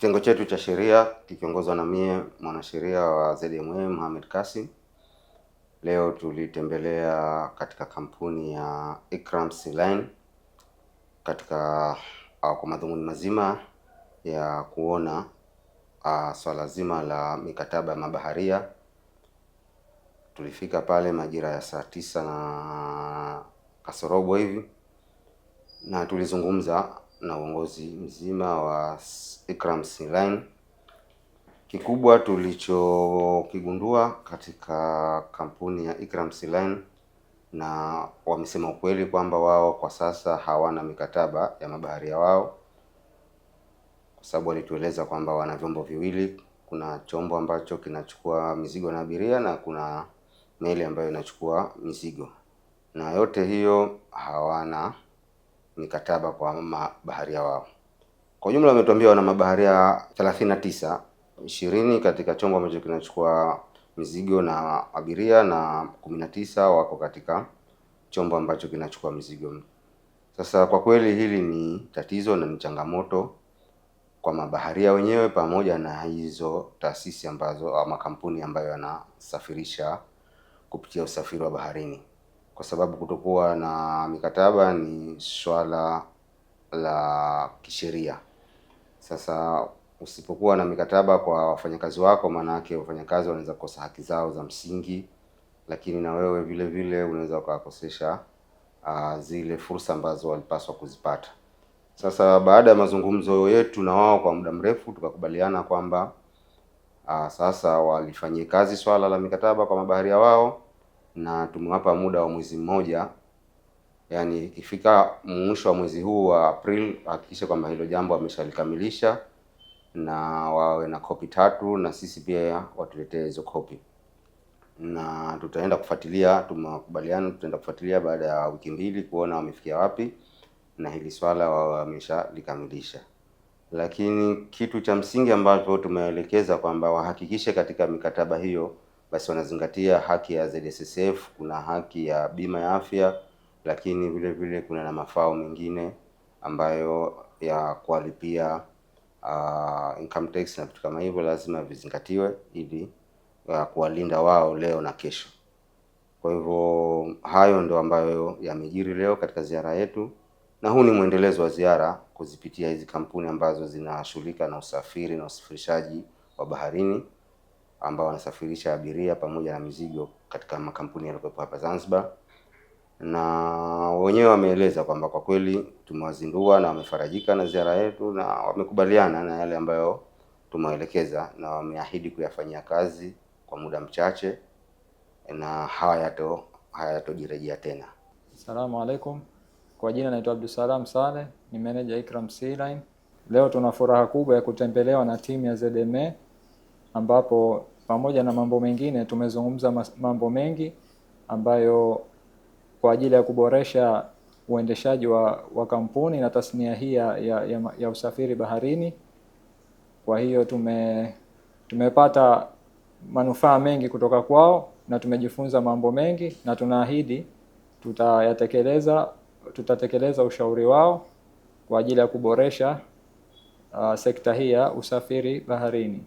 Kitengo chetu cha sheria kikiongozwa na mie mwanasheria wa ZMA Mohamed Kasim, leo tulitembelea katika kampuni ya Ikram Sea Line katika kwa madhumuni mazima ya kuona swala zima la mikataba ya mabaharia. Tulifika pale majira ya saa 9 na kasorobo hivi, na tulizungumza na uongozi mzima wa Ikram Sea Line. Kikubwa tulichokigundua katika kampuni ya Ikram Sea Line, na wamesema ukweli kwamba wao kwa sasa hawana mikataba ya mabaharia wao, kwa sababu walitueleza kwamba wana vyombo viwili. Kuna chombo ambacho kinachukua mizigo na abiria na kuna meli ambayo inachukua mizigo, na yote hiyo hawana mikataba kwa mabaharia wao. Kwa jumla wametuambia wana mabaharia 39, 20 katika chombo ambacho kinachukua mizigo na abiria na 19 wako katika chombo ambacho kinachukua mizigo. Sasa kwa kweli hili ni tatizo na ni changamoto kwa mabaharia wenyewe pamoja na hizo taasisi ambazo au makampuni ambayo yanasafirisha kupitia usafiri wa baharini, kwa sababu kutokuwa na mikataba ni swala la kisheria. Sasa usipokuwa na mikataba kwa wafanyakazi wako, maana yake wafanyakazi wanaweza kukosa haki zao za msingi, lakini na wewe vile vile unaweza ukakosesha zile fursa ambazo walipaswa kuzipata. Sasa baada ya mazungumzo yetu na wao kwa muda mrefu, tukakubaliana kwamba sasa walifanyie kazi swala la mikataba kwa mabaharia wao, na tumewapa muda wa mwezi mmoja. Yaani ikifika mwisho wa mwezi huu wa April, hakikisha kwamba hilo jambo wameshalikamilisha na wawe na kopi 3, na sisi pia watuletee hizo kopi, na tutaenda kufuatilia. Tumekubaliana tutaenda kufuatilia baada ya wiki 2 kuona wamefikia wapi na hili swala wameshalikamilisha. Lakini kitu cha msingi ambacho tumeelekeza kwamba wahakikishe katika mikataba hiyo basi wanazingatia haki ya ZSSF, kuna haki ya bima ya afya, lakini vile vile kuna na mafao mengine ambayo ya kuwalipia income tax na vitu kama hivyo, lazima vizingatiwe ili kuwalinda wao leo na kesho. Kwa hivyo hayo ndio ambayo yamejiri leo katika ziara yetu, na huu ni mwendelezo wa ziara kuzipitia hizi kampuni ambazo zinashughulika na usafiri na usafirishaji wa baharini, ambao wanasafirisha abiria pamoja na mizigo katika makampuni yaliyopo hapa Zanzibar. Na wenyewe wameeleza kwamba kwa kweli tumewazindua na wamefarajika na ziara yetu, na wamekubaliana na yale ambayo tumewaelekeza, na wameahidi kuyafanyia kazi kwa muda mchache na hayatojirejea tena. Asalamu alaikum. Kwa jina naitwa Abdulsalam Saleh, ni manager Ikram Sea Line. Leo tuna furaha kubwa ya kutembelewa na timu ya ZMA, ambapo pamoja na mambo mengine tumezungumza mambo mengi ambayo kwa ajili ya kuboresha uendeshaji wa kampuni na tasnia hii ya usafiri baharini. Kwa hiyo tumepata manufaa mengi kutoka kwao na tumejifunza mambo mengi, na tunaahidi tutatekeleza ushauri wao kwa ajili ya kuboresha sekta hii ya usafiri baharini.